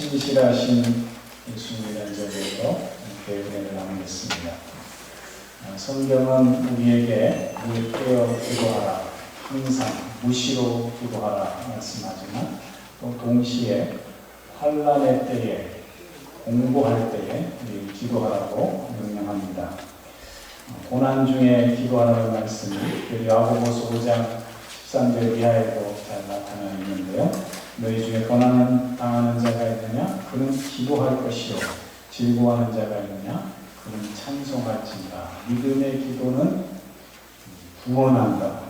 신실하신 예수님이라는 제목으로 함께 은혜를 나누겠습니다. 성경은 우리에게 늘 깨어 기도하라, 항상 무시로 기도하라 말씀하지만 또 동시에 환난의 때에, 공부할 때에 기도하라고 명령합니다. 고난 중에 기도하라는 말씀이 야고보서 5장 13절 이하에도 잘 나타나 있는데요. 너희 중에 고난을 당하는 자가 있느냐? 그는 기도할 것이요. 즐거워하는 자가 있느냐? 그는 찬송할지니라. 믿음의 기도는 구원한다.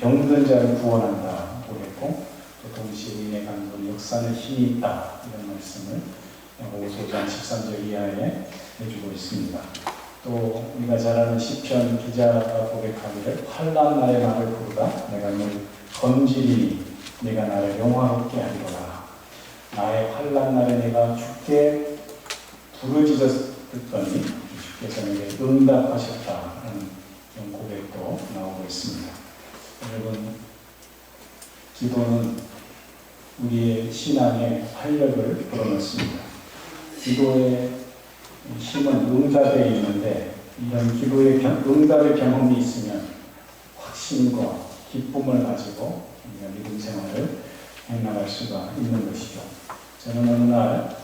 병든 자를 구원한다. 그랬고 또 동시에 의인의 간구는 역사는 힘이 있다. 이런 말씀을 야고보서 5장 13절 이하에 해주고 있습니다. 또 우리가 잘 아는 시편 기자가 고백하기를 환난 날에 나를 부르다 내가 늘 건지리니 내가 나를 영화롭게 하리로라. 나의 환난 날에 내가 주께 부르짖었더니 주께서 내게 응답하셨다는 이런 고백도 나오고 있습니다. 여러분, 기도는 우리의 신앙의 활력을 불어넣습니다. 기도의 힘은 응답에 있는데 이런 기도의 응답의 경험이 있으면 확신과 기쁨을 가지고 우리가 믿음 생활을 해나갈 수가 있는 것이죠. 저는 어느 날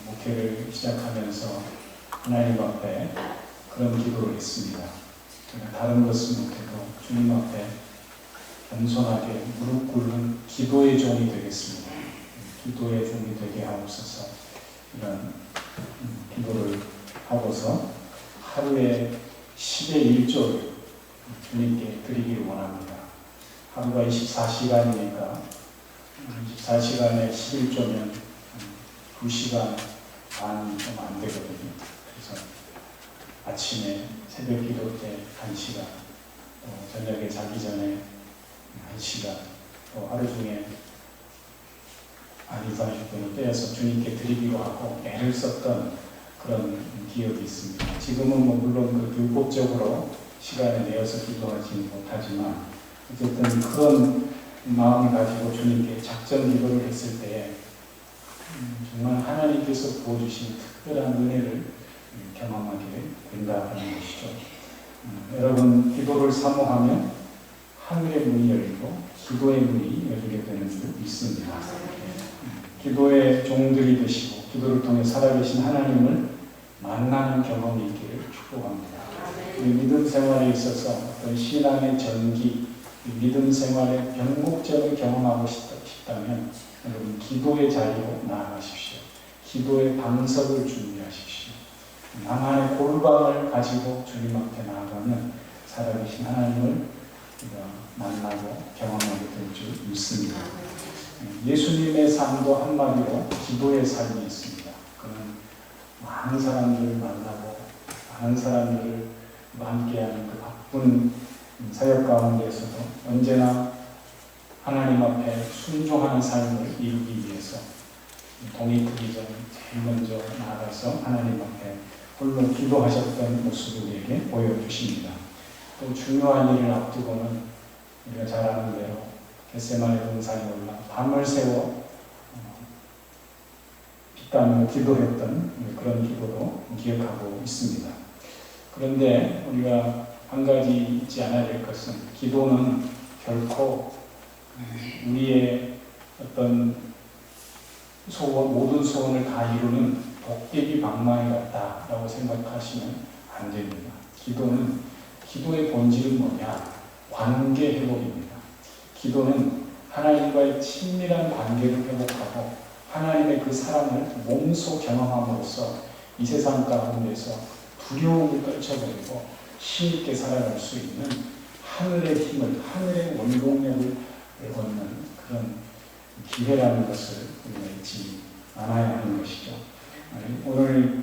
목회를 시작하면서 하나님 앞에 그런 기도를 했습니다. 제가 다른 것은 못해도 주님 앞에 겸손하게 무릎 꿇는 기도의 종이 되겠습니다. 기도의 종이 되게 하옵소서. 이런 기도를 하고서 하루에 10의 1조를 주님께 드리기를 원합니다. 하루가 24시간이니까 24시간에 11조면 2시간 반이 좀 안 되거든요. 그래서 아침에 새벽 기도 때 1시간, 또 저녁에 자기 전에 1시간, 또 하루 중에 한 20-30분을 떼어서 주님께 드리기로 하고 애를 썼던 그런 기억이 있습니다. 지금은 물론 그 율법적으로 시간을 내어서 기도하지 못하지만 어쨌든 그런 마음을 가지고 주님께 작전 기도를 했을 때 정말 하나님께서 부어주신 특별한 은혜를 경험하게 된다는 것이죠. 여러분, 기도를 사모하면 하늘의 문이 열리고 기도의 문이 열리게 되는 줄 믿습니다. 기도의 종들이 되시고 기도를 통해 살아계신 하나님을 만나는 경험이 있기를 축복합니다. 믿음 생활에 있어서 어떤 신앙의 전기, 믿음 생활의 변곡점을 경험하고 싶다면 여러분, 기도의 자리로 나아가십시오. 기도의 방석을 준비하십시오. 나만의 골방을 가지고 주님 앞에 나아가면 살아계신 하나님을 만나고 경험하게 될 줄 믿습니다. 예수님의 삶도 한마디로 기도의 삶이 있습니다. 그는 많은 사람들을 만나고 많은 사람들을 함께하는 그 바쁜 사역 가운데에서도 언제나 하나님 앞에 순종하는 삶을 이루기 위해서 동이 트기 전 제일 먼저 나아가서 하나님 앞에 홀로 기도하셨던 모습을 우리에게 보여주십니다. 또 중요한 일을 앞두고는 우리가 잘 아는 대로 겟세마네 동산에 올라 밤을 새워 피땀으로 기도했던 그런 기도도 기억하고 있습니다. 그런데 우리가 한 가지 잊지 않아야 될 것은 기도는 결코 우리의 어떤 소원, 모든 소원을 다 이루는 도깨비 방망이 같다라고 생각하시면 안 됩니다. 기도는 기도의 본질은 뭐냐? 관계 회복입니다. 기도는 하나님과의 친밀한 관계를 회복하고 하나님의 그 사랑을 몸소 경험함으로써 이 세상 가운데서 두려움을 떨쳐버리고 힘있게 살아갈 수 있는 하늘의 힘을, 하늘의 원동력을 얻는 그런 기회라는 것을 우리가 잊지 않아야 하는 것이죠. 오늘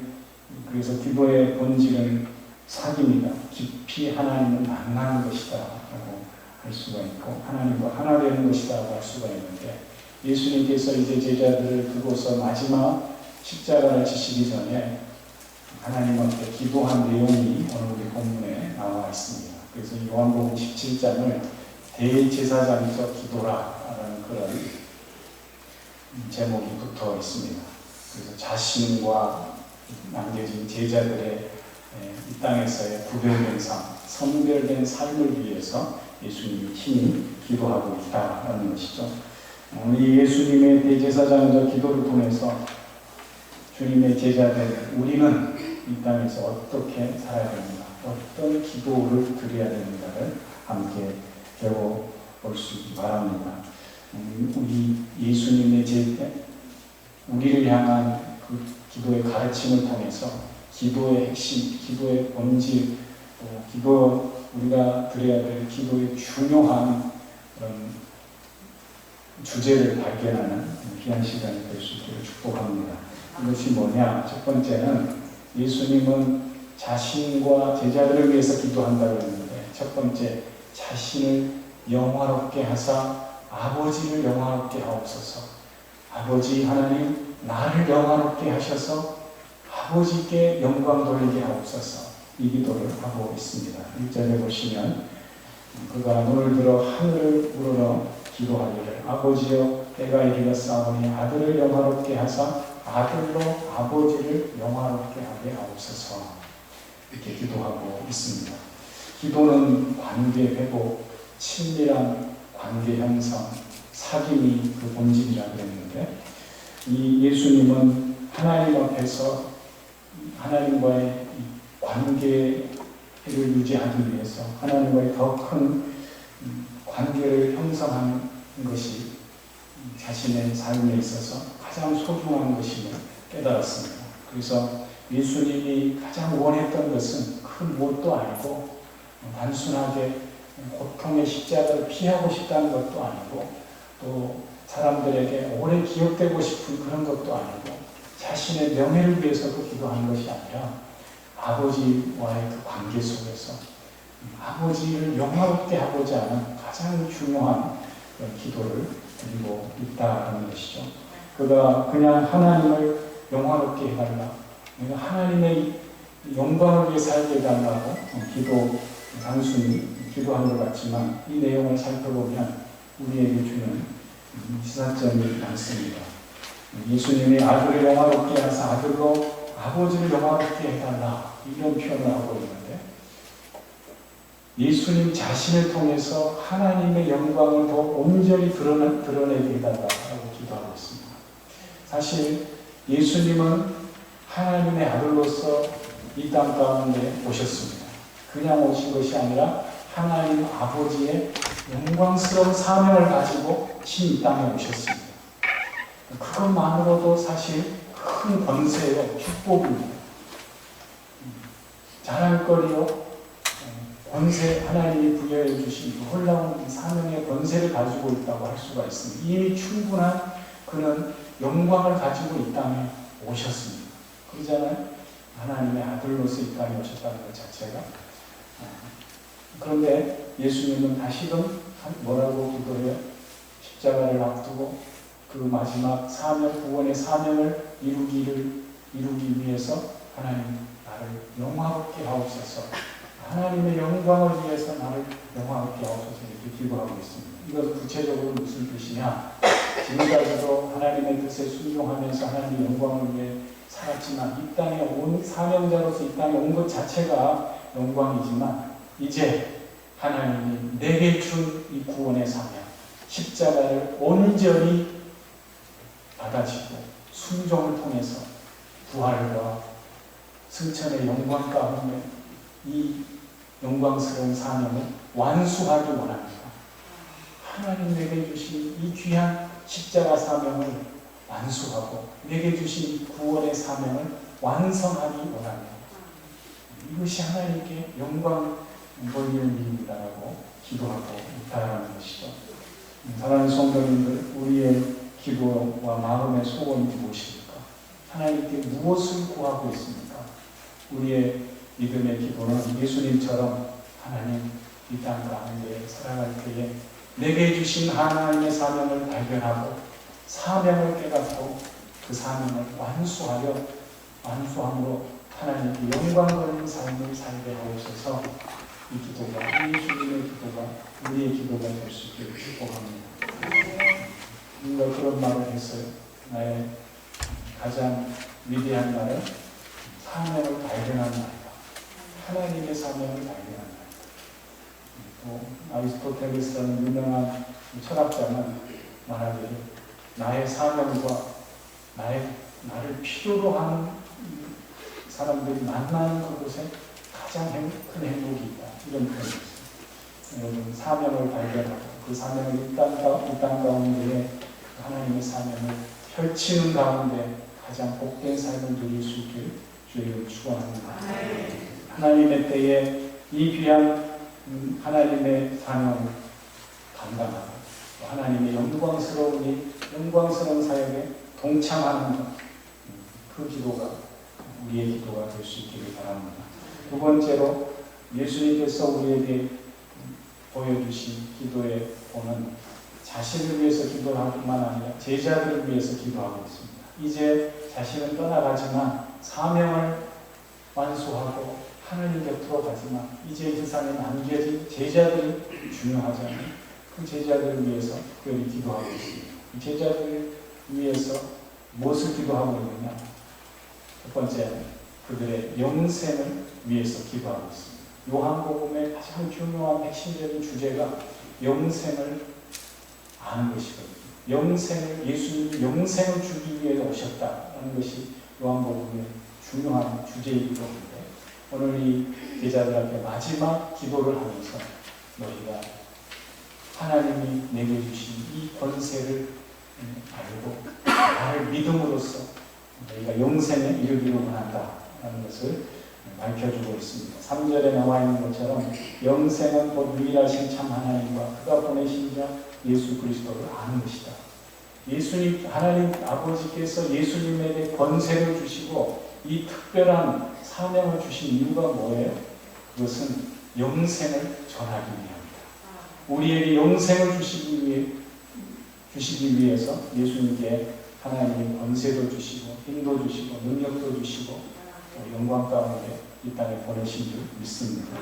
그래서 기도의 본질은 사귑니다. 깊이 하나님을 만나는 것이다 라고 할 수가 있고 하나님과 하나 되는 것이다 라고 할 수가 있는데 예수님께서 이제 제자들을 두고서 마지막 십자가를 지시기 전에 하나님 앞에 기도한 내용이 오늘 우리 본문에 나와 있습니다. 그래서 요한복음 17장을 대제사장적 기도라라는 그런 제목이 붙어 있습니다. 그래서 자신과 남겨진 제자들의 이 땅에서의 구별된 삶, 성별된 삶을 위해서 예수님이 친히 기도하고 있다는 것이죠. 우리 예수님의 대제사장적 기도를 통해서 주님의 제자들, 우리는 이 땅에서 어떻게 살아야 됩니까? 어떤 기도를 드려야 됩니까를 함께 배워볼 수 있기 바랍니다. 우리 예수님의 우리를 향한 그 기도의 가르침을 통해서 기도의 핵심, 기도의 본질, 우리가 드려야 될 기도의 중요한 그런 주제를 발견하는 귀한 시간이 될 수 있기를 축복합니다. 이것이 뭐냐? 첫 번째는 예수님은 자신과 제자들을 위해서 기도한다고 했는데, 첫 번째, 자신을 영화롭게 하사 아버지를 영화롭게 하옵소서. 아버지 하나님, 나를 영화롭게 하셔서 아버지께 영광 돌리게 하옵소서. 이 기도를 하고 있습니다. 1절에 보시면 그가 눈을 들어 하늘을 우러러 기도하기를 아버지여 때가 이르렀사오니 아들을 영화롭게 하사 아들로 아버지를 영화롭게 하게 하옵소서. 이렇게 기도하고 있습니다. 기도는 관계 회복, 친밀한 관계 형성, 사귐이 그 본질이라고 그랬는데, 이 예수님은 하나님 앞에서 하나님과의 관계를 유지하기 위해서 하나님과의 더 큰 관계를 형성하는 것이 자신의 삶에 있어서 가장 소중한 것임을 깨달았습니다. 그래서 예수님이 가장 원했던 것은 큰 무엇도 아니고 단순하게 고통의 십자가를 피하고 싶다는 것도 아니고 또 사람들에게 오래 기억되고 싶은 그런 것도 아니고 자신의 명예를 위해서도 기도하는 것이 아니라 아버지와의 그 관계 속에서 아버지를 영화롭게 하고자 하는 가장 중요한 기도를 드리고 있다는 것이죠. 그가 그냥 하나님을 영화롭게 해달라, 내가 하나님의 영광을 위해 살게 해달라고 단순히 기도한 것 같지만 이 내용을 살펴보면 우리에게 주는 시사점이 많습니다. 예수님의 아들을 영화롭게 하사 아들로 아버지를 영화롭게 해달라, 이런 표현을 하고 있는데, 예수님 자신을 통해서 하나님의 영광을 더 온전히 드러내게 해달라고 기도하고 있습니다. 사실 예수님은 하나님의 아들로서 이 땅 가운데 오셨습니다. 그냥 오신 것이 아니라 하나님 아버지의 영광스러운 사명을 가지고 이 땅에 오셨습니다. 그것만으로도 사실 큰 권세요, 축복입니다. 자랑거리요, 권세, 하나님이 부여해 주신 그 놀라운 사명의 권세를 가지고 있다고 할 수가 있습니다. 이미 충분한 그는 영광을 가지고 이 땅에 오셨습니다. 그러잖아요. 하나님의 아들로서 이 땅에 오셨다는 것 자체가. 그런데 예수님은 다시금 뭐라고 기도해요? 십자가를 앞두고 그 마지막 사명, 구원의 사명을 이루기 위해서 하나님 나를 영화롭게 하옵소서, 하나님의 영광을 위해서 나를 영화롭게 하옵소서, 이렇게 기도하고 있습니다. 이것은 구체적으로 무슨 뜻이냐? 지금까지도 하나님의 뜻에 순종하면서 하나님의 영광을 위해 살았지만 이 땅에 온 사명자로서 이 땅에 온 것 자체가 영광이지만 이제 하나님이 내게 준 이 구원의 사명, 십자가를 온전히 받아지고 순종을 통해서 부활과 승천의 영광 가운데 이 영광스러운 사명을 완수하기 원합니다. 하나님 내게 주신 이 귀한 십자가 사명을 완수하고 내게 주신 이 구원의 사명을 완성하기 원합니다. 이것이 하나님께 영광 돌리는 일입니다라고 기도하고 있다는 것이죠. 사랑하는 성도님들, 우리의 기도와 마음의 소원이 무엇입니까? 하나님께 무엇을 구하고 있습니까? 우리의 믿음의 기도는 예수님처럼 하나님 이 땅 가운데 살아갈 때에 내게 주신 하나님의 사명을 발견하고 사명을 깨닫고 그 사명을 완수함으로 하나님께 영광 돌리는 삶을 살게 하옵소서. 이 기도가, 예수님의 기도가 우리의 기도가 될 수 있기를 축복합니다. 누가 그런 말을 했어요. 나의 가장 위대한 날은 사명을 발견한 날이다. 하나님의 사명을 발견한 날이다. 또 아리스토텔레스라는 유명한 철학자는 말하기를 나의 사명과 나를 필요로 하는 사람들이 만나는 그곳에 가장 큰 행복이 있다. 이런 표현이 있습니다. 여러분, 사명을 발견하고 그 사명을 이 땅 가운데에 하나님의 사명을 펼치는 가운데 가장 복된 삶을 누릴 수 있기를 주의 축원합니다. 하나님의 때에 이 귀한 하나님의 사명을 감당하고 하나님의 영광스러운 사역에 동참하는 것, 그 기도가 우리의 기도가 될 수 있기를 바랍니다. 두 번째로 예수님께서 우리에게 보여주신 기도의 본은 자신을 위해서 기도할 뿐만 아니라 제자들을 위해서 기도하고 있습니다. 이제 자신은 떠나가지만 사명을 완수하고 하나님 곁으로 가지만 이제 이 세상에 남겨진 제자들이 중요하잖아요. 그 제자들을 위해서 특별히 기도하고 있습니다. 이 제자들을 위해서 무엇을 기도하고 있느냐? 첫 번째, 그들의 영생을 위해서 기도하고 있습니다. 요한복음의 가장 중요한 핵심적인 주제가 영생을 아는 것이거든요. 예수님이 영생을 주기 위해 오셨다는 것이 요한복음의 중요한 주제이기도 한데, 오늘 이 제자들한테 마지막 기도를 하면서 너희가 하나님이 내게 주신 이 권세를 알고 나를 믿음으로써 너희가 영생에 이르기를 원한다라는 것을 밝혀주고 있습니다. 3절에 나와 있는 것처럼 영생은 곧 유일하신 참 하나님과 그가 보내신 자 예수 그리스도를 아는 것이다. 하나님 아버지께서 예수님에게 권세를 주시고 이 특별한 사명을 주신 이유가 뭐예요? 그것은 영생을 전하기 위함이다. 우리에게 영생을 주시기 위해서 예수님께 하나님이 권세도 주시고 힘도 주시고 능력도 주시고 영광 가운데 이 땅에 보내신 줄 믿습니다.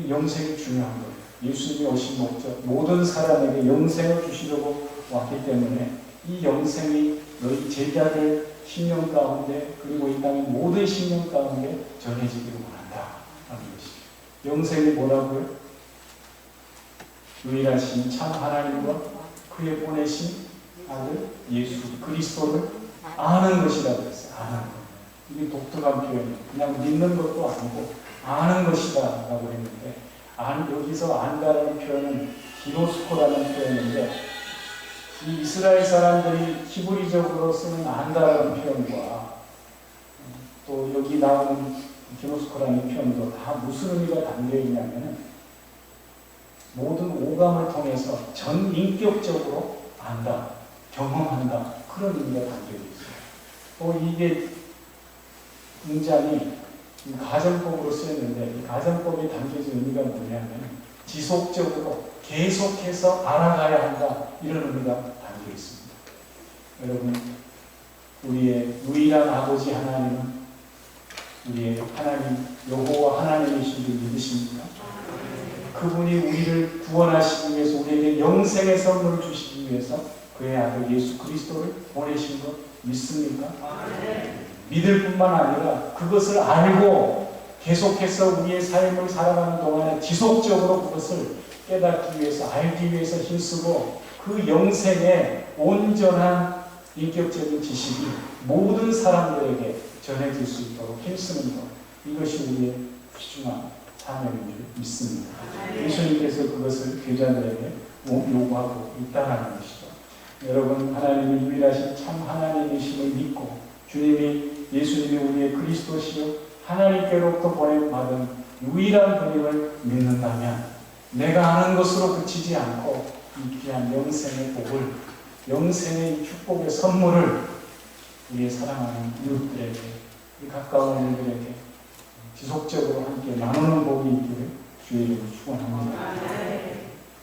영생이 중요한 거예요. 예수님이 오신 목적, 모든 사람에게 영생을 주시려고 왔기 때문에 이 영생이 너희 제자들 신령 가운데 그리고 이 땅의 모든 신령 가운데 전해지기를 원한다 하는 것이죠. 영생이 뭐라고요? 유일하신 참 하나님과 그의 보내신 아들 예수 그리스도를 아는 것이라고 했어요. 아는 것. 이게 독특한 표현이에요. 그냥 믿는 것도 아니고 아는 것이다 라고 했는데, 여기서 안다라는 표현은 기노스코라는 표현인데, 이 이스라엘 사람들이 히브리적으로 쓰는 안다라는 표현과 또 여기 나오는 기노스코라는 표현도 다 무슨 의미가 담겨 있냐면 모든 오감을 통해서 전인격적으로 안다, 경험한다, 그런 의미가 담겨 있어요. 또 이게 문장이 가정법으로 쓰였는데 이 가정법에 담겨진 의미가 뭐냐면 지속적으로 계속해서 알아가야 한다, 이런 의미가 담겨 있습니다. 여러분, 우리의 유일한 아버지 하나님은 우리의 하나님 여호와 하나님이신 줄 믿으십니까? 그분이 우리를 구원하시기 위해서 우리에게 영생의 선물을 주시기 위해서 그의 아들 예수 그리스도를 보내신 것 믿습니까? 믿을 뿐만 아니라 그것을 알고 계속해서 우리의 삶을 살아가는 동안에 지속적으로 그것을 깨닫기 위해서, 알기 위해서 힘쓰고 그 영생의 온전한 인격적인 지식이 모든 사람들에게 전해질 수 있도록 힘쓰는 것, 이것이 우리의 귀중한 사명인 줄 믿습니다. 예수님께서 그것을 제자들에게 요구하고 있다는 것이죠. 여러분, 하나님이 유일하신 참 하나님이심을 믿고 예수님이 우리의 그리스도시요 하나님께로부터 보내받은 유일한 분임을 믿는다면 내가 아는 것으로 그치지 않고 이 귀한 영생의 복을, 영생의 축복의 선물을 우리의 사랑하는 이웃들에게, 우리 가까운 이들에게 지속적으로 함께 나누는 복이 있기를 주의 이름으로 축원합니다.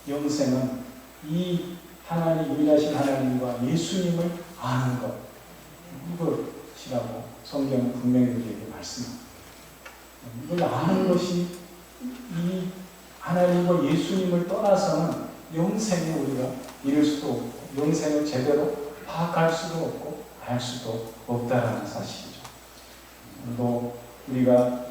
영생은 이 유일하신 하나님과 예수님을 아는 것, 이것이라고 성경은 분명히 우리에게 말씀합니다. 이걸 아는 것이 이 하나님과 예수님을 떠나서는 영생에 우리가 이룰 수도 없고 영생을 제대로 파악할 수도 없고 알 수도 없다라는 사실이죠. 또 우리가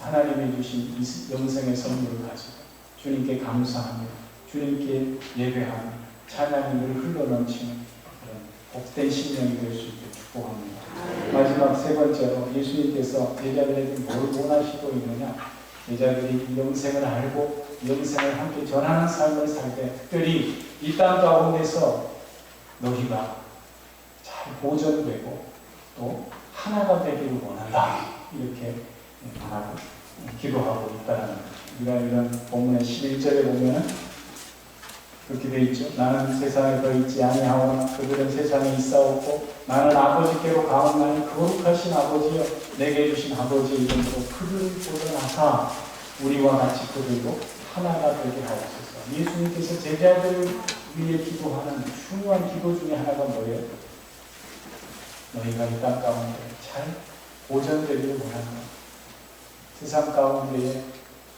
하나님이 주신 이 영생의 선물을 가지고 주님께 감사하며 주님께 예배하며 찬양이 늘 흘러넘치는 그런 복된 신령이 될 수 있게 축복합니다. 마지막 세 번째로 예수님께서 제자들에게 뭘 원하시고 있느냐, 제자들이 이 영생을 알고 영생을 함께 전하는 삶을 살 때 특별히 이 땅 가운데서 너희가 잘 보존되고 또 하나가 되기를 원한다, 이렇게 말하고 기도하고 있다는 거예요. 우리가 이런 본문의 11절에 보면 그렇게 되어 있죠. 나는 세상에 더 있지 아니하오나 그들은 세상에 있사옵고 나는 아버지께로 가옵나니 거룩하신 아버지여 내게 주신 아버지의 이름으로 그들을 보존하사 우리와 같이 그들도 하나가 되게 하옵소서. 예수님께서 제자들을 위해 기도하는 중요한 기도 중에 하나가 뭐예요? 너희가 이 땅 가운데 잘 보존되기를 원한다. 세상 가운데에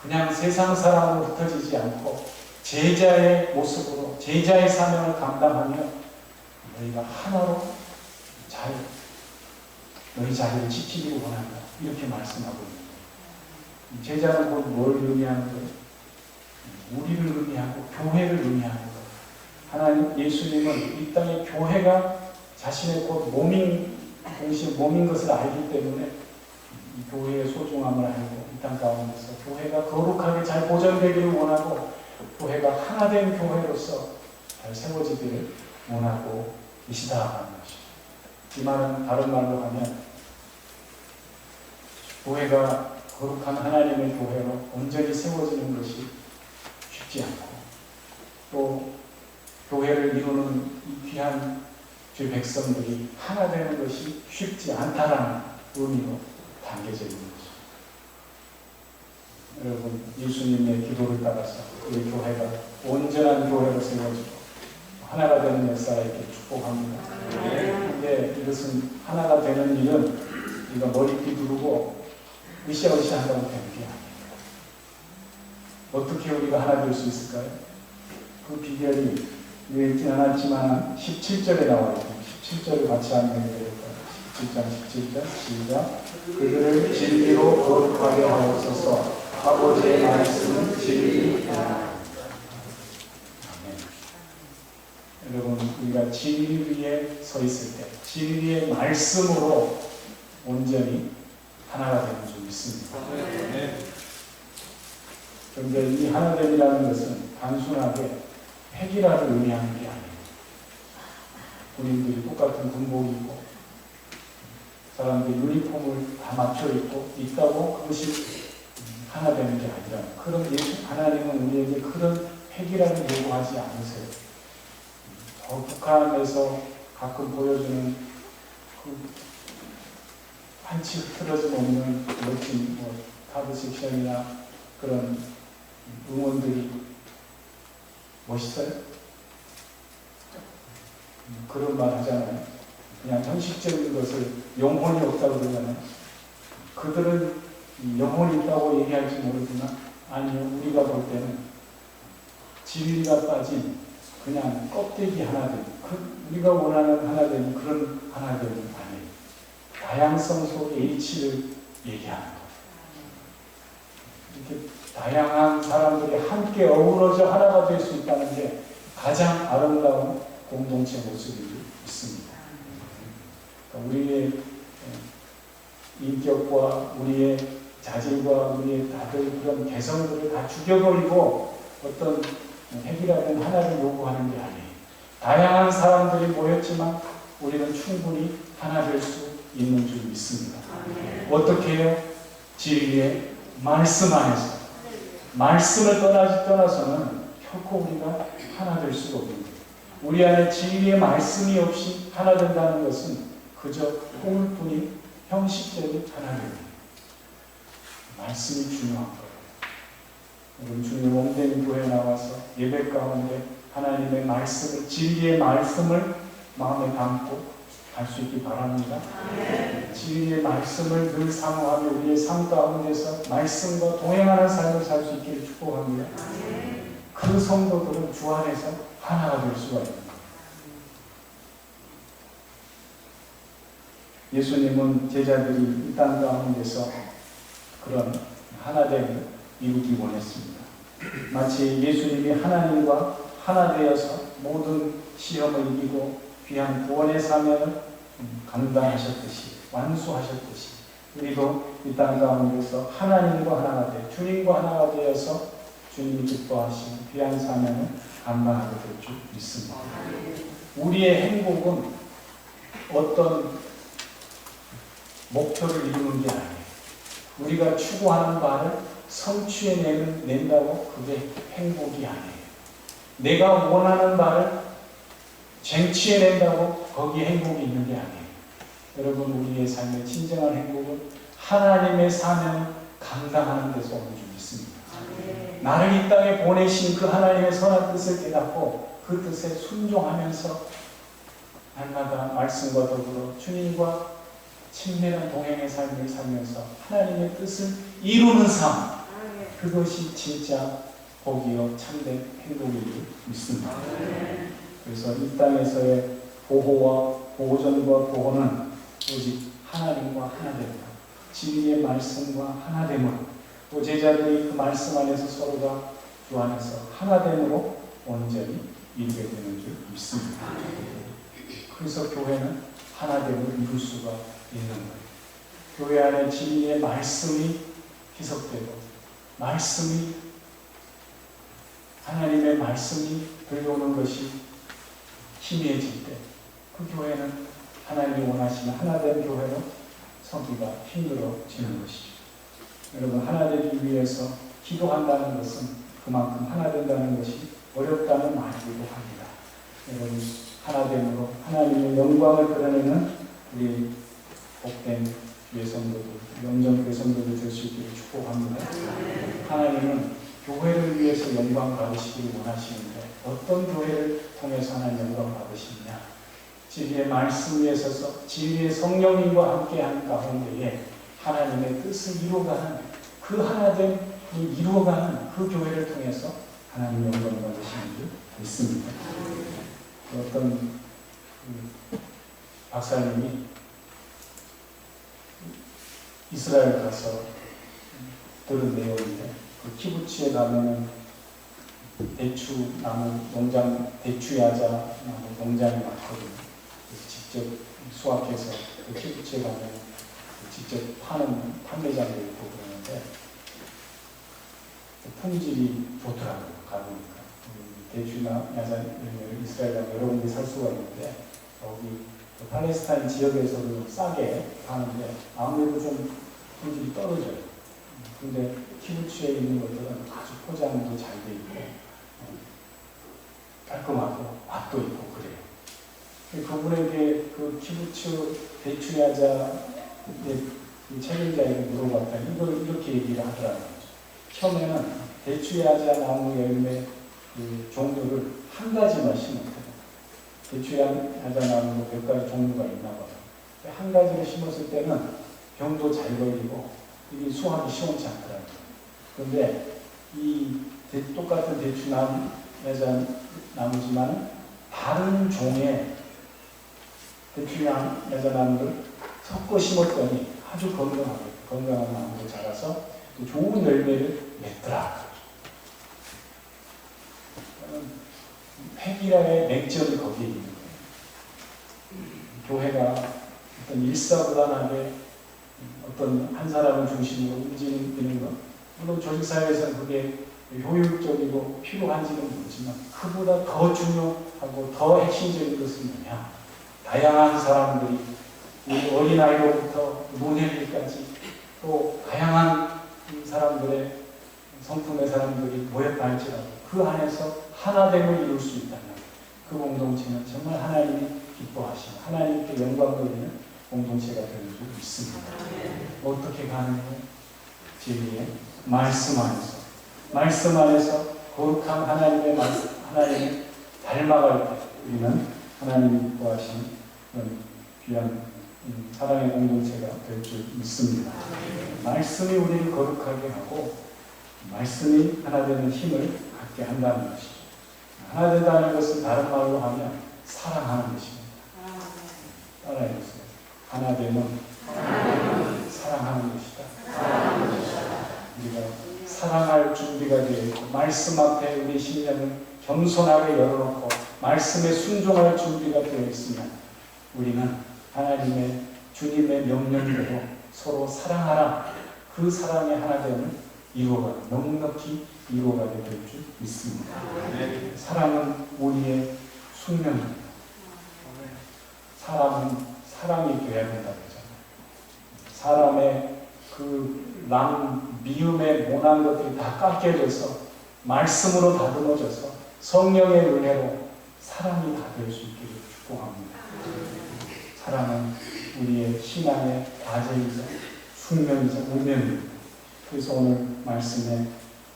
그냥 세상 사람으로 흩어지지 않고 제자의 모습으로 제자의 사명을 감당하며 너희가 하나로 잘 너희 자리를 지키기를 원한다, 이렇게 말씀하고 있습니다. 제자는 곧 뭘 의미하는 거예요? 우리를 의미하고 교회를 의미하는 거예요. 하나님 예수님은 이 땅의 교회가 자신의 곧 몸인 동시에 몸인 것을 알기 때문에 이 교회의 소중함을 알고 이 땅 가운데서 교회가 거룩하게 잘 보존되기를 원하고 교회가 하나된 교회로서 잘 세워지기를 원하고 계시다는 것입니다. 이 말은 다른 말로 하면 교회가 거룩한 하나님의 교회로 온전히 세워지는 것이 쉽지 않고 또 교회를 이루는 이 귀한 주 백성들이 하나 되는 것이 쉽지 않다라는 의미로 담겨져 있는 것입니다. 여러분, 예수님의 기도를 따라서 우리 교회가 온전한 교회로 세워지고 하나가 되는 역사에게 축복합니다. 그런데 이것은 하나가 되는 일은 우리가 머리띠 두르고 으쌰으쌰 한다고 되는 게 아닙니다. 어떻게 우리가 하나 될 수 있을까요? 그 비결이 읽진 않았지만 17절에 나와 있습니다. 17절을 같이 한번 읽어볼까요? 17장 17절 시작. 그들을 진리로 거룩하게 하옵소서. 아버지의 말씀은 진리이다. 여러분, 우리가 진리 위에 서 있을 때 진리의 말씀으로 온전히 하나가 되는 줄 믿습니다. 그런데 이 하나됨이라는 것은 단순하게 획일화를 의미하는 게 아니에요. 군인들이 똑같은 군복이 있고 사람들이 유니폼을 다 맞춰 입고 있다고 그것이 하나 되는 게 아니라, 그런 예수 하나님은 우리에게 그런 획일화를 요구하지 않으세요. 북한에서 가끔 보여주는 그 한치 흐트러짐 없는 멋진 카드 섹션이나 그런 응원들이 멋있어요? 그런 말 하잖아요. 그냥 형식적인 것을 영혼이 없다고 그러잖아요. 그들은 영혼이 있다고 얘기할지 모르지만 아니요, 우리가 볼 때는 진리가 빠진 그냥 껍데기 하나됨, 우리가 원하는 하나됨, 그런 하나됨이 아니에요. 다양성 속의 H를 얘기하는 거예요. 이렇게 다양한 사람들이 함께 어우러져 하나가 될 수 있다는 게 가장 아름다운 공동체 모습이 있습니다. 그러니까 우리의 인격과 우리의 자질과 우리의 다들 그런 개성들을 다 죽여버리고 어떤 획일화된 하나를 요구하는 게 아니에요. 다양한 사람들이 모였지만 우리는 충분히 하나 될 수 있는 줄 믿습니다. 어떻게 해요? 진리의 말씀 안에서. 말씀을 떠나서는 결코 우리가 하나 될 수가 없는 거예요. 우리 안에 진리의 말씀이 없이 하나 된다는 것은 그저 꿈일 뿐인 형식적인 하나됨입니다. 말씀이 중요한 거예요. 우리 주님 몸된 교회에 나와서 예배 가운데 하나님의 말씀을, 진리의 말씀을 마음에 담고 갈 수 있기 바랍니다. 진리의 말씀을 늘 사모하며 우리의 삶 가운데서 말씀과 동행하는 삶을 살 수 있기를 축복합니다. 그 성도들은 주 안에서 하나가 될 수가 있는 거예요. 예수님은 제자들이 이 땅 가운데서 그런 하나됨을 이루기 원했습니다. 마치 예수님이 하나님과 하나 되어서 모든 시험을 이기고 귀한 구원의 사명을 감당하셨듯이, 완수하셨듯이 우리도 이 땅 가운데서 하나님과 하나가 되, 주님과 하나가 되어서 주님이 기뻐하시는 귀한 사명을 감당하게 될 줄 믿습니다. 우리의 행복은 어떤 목표를 이루는 게 아니에요. 우리가 추구하는 바를 성취해낸다고 그게 행복이 아니에요. 내가 원하는 바를 쟁취해낸다고 거기에 행복이 있는 게 아니에요. 여러분, 우리의 삶의 진정한 행복은 하나님의 사명을 감당하는 데서 오는 줄 믿습니다. 나를 이 땅에 보내신 그 하나님의 선한 뜻을 깨닫고 그 뜻에 순종하면서 날마다 말씀과 더불어 주님과 친밀한 동행의 삶을 살면서 하나님의 뜻을 이루는 삶, 그것이 진짜 복이요 참된 행복인 줄 믿습니다. 그래서 이 땅에서의 보호와 보호전과 보호는 오직 하나님과 하나됨과 진리의 말씀과 하나됨으로, 또 제자들이 그 말씀 안에서 서로가 주 안에서 하나됨으로 온전히 이루게 되는 줄 믿습니다. 그래서 교회는 하나됨을 이룰 수가 있는 거예요. 교회 안에 진리의 말씀이 희석되고 말씀이, 하나님의 말씀이 들려오는 것이 희미해질 때 그 교회는 하나님이 원하시는 하나된 교회로 서기가 힘들어지는 것이죠. 여러분, 하나 되기 위해서 기도한다는 것은 그만큼 하나 된다는 것이 어렵다는 말이기도 합니다. 여러분, 하나됨으로 하나님의 영광을 드러내는 우리 복된 교회 성도들, 영전 교회 성도들 될 수 있기를 축복합니다. 하나님은 교회를 위해서 영광 받으시기를 원하시는데 어떤 교회를 통해서 하나님 영광 받으시느냐? 진리의 말씀 위에 서서 진리의 성령님과 함께하는 가운데에 하나님의 뜻을 이루어가는, 그 하나됨, 이루어가는 그 교회를 통해서 하나님 영광 받으시는 줄 믿습니다. 어떤 박사님이 이스라엘 가서 들은 내용인데, 그 키부츠에 가면은 대추나무 농장, 대추야자 나무 농장이 많거든요. 그래서 직접 수확해서 그 키부츠에 가면 직접 파는 판매장도 있고 그러는데 품질이 좋더라고요. 가보니까 대추야자 이스라엘 가면 여러 군데 살 수가 있는데 여기 팔레스타인 지역에서도 싸게 파는데 아무래도 좀 품질이 떨어져요. 근데 키부츠에 있는 것들은 아주 포장도 잘 돼 있고 깔끔하고 맛도 있고 그래요. 그분에게 그 키부츠 대추야자 책임자에게 물어봤더니 이걸 이렇게 얘기를 하더라고요. 처음에는 대추야자 나무 열매 그 종류를 한 가지만 심었대요. 대추야자 나무로 몇 가지 종류가 있나 봐요. 한 가지를 심었을 때는 병도 잘 걸리고 이게 수확이 시원치 않더라고요. 그런데 이 똑같은 대추야자 나무지만 다른 종의 대추야자 나무를 섞어 심었더니 아주 건강한 나무로 자라서 좋은 열매를 맺더라. 획일화의 맹점이 거기에 있는 거예요. 교회가 어떤 일사불란하게 어떤 한 사람을 중심으로 움직이는 것, 물론 조직사회에서는 그게 효율적이고 필요한지는 모르지만 그보다 더 중요하고 더 핵심적인 것은 뭐냐? 다양한 사람들이 어린아이로부터 노년기까지 또 다양한 사람들의 성품의 사람들이 모였다 할지라도 그 안에서 하나됨을 이룰 수 있다면 그 공동체는 정말 하나님이 기뻐하시는, 하나님께 영광 돌리는 공동체가 되는 줄 믿습니다. 어떻게 가능해요? 진리의 말씀 안에서, 말씀 안에서 거룩한 하나님의 말씀, 하나님을 닮아갈 때 우리는 하나님이 기뻐하시는 그런 귀한 사랑의 공동체가 될 줄 믿습니다. 말씀이 우리를 거룩하게 하고 말씀이 하나 되는 힘을 갖게 한다는 것이죠. 하나 된다는 것은 다른 말로 하면 사랑하는 것입니다. 따라해보세요. 하나됨은 사랑하는 것이다. 우리가 사랑할 준비가 되어 있고 말씀 앞에 우리 심령을 겸손하게 열어놓고 말씀에 순종할 준비가 되어 있으면 우리는 하나님의 주님의 명령대로 서로 사랑하라. 그 사랑의 하나됨을 이루어가는 넉넉히 이루어가게 될 줄 믿습니다. 사랑은 우리의 숙명입니다. 사람은 사랑이 되어야 된다고 하잖아요. 사람의 그 미움의 모난 것들이 다 깎여져서 말씀으로 다듬어져서 성령의 은혜로 사람이 다 될 수 있기를 축복합니다. 사랑은 우리의 신앙의 과제이자 숙명이자 운명입니다. 그래서 오늘 말씀에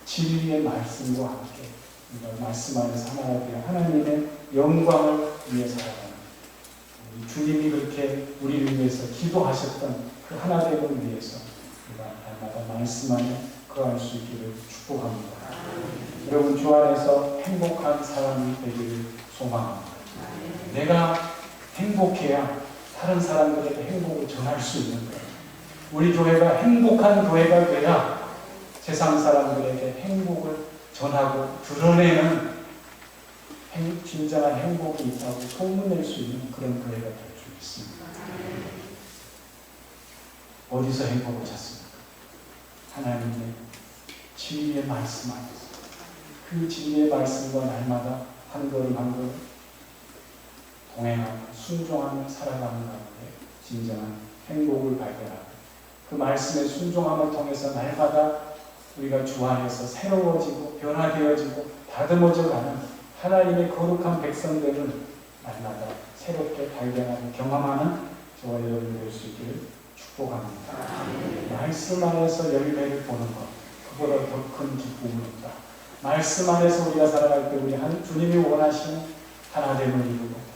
진리의 말씀과 함께 우리가 말씀 안에서 하나가 되어 하나님의 영광을 위해 살아가는 주님이 그렇게 우리를 위해서 기도하셨던 그 하나됨을 위해서 우리가 날마다 말씀 안에 거할 수 있기를 축복합니다. 여러분 주 안에서 행복한 사람이 되기를 소망합니다. 내가 행복해야 다른 사람들에게 행복을 전할 수 있는 거예요. 우리 교회가 행복한 교회가 돼야 세상 사람들에게 행복을 전하고 드러내는 진정한 행복이 있다고 소문낼 수 있는 그런 교회가 될 수 있습니다. 어디서 행복을 찾습니까? 하나님의 진리의 말씀 안에서. 그 진리의 말씀과 날마다 한 걸음 한 걸음 동행하고 순종하며 살아가는 가운데 진정한 행복을 발견하고 그 말씀의 순종함을 통해서 날마다 우리가 주 안에서 새로워지고 변화되어지고 다듬어져 가는 하나님의 거룩한 백성들을 날마다 새롭게 발견하고 경험하는 저와 여러분 될 수 있기를 축복합니다. 말씀 안에서 열매를 보는 것, 그보다 더 큰 기쁨은 없다. 말씀 안에서 우리가 살아갈 때 우리 주님이 원하시는 하나됨을 이루고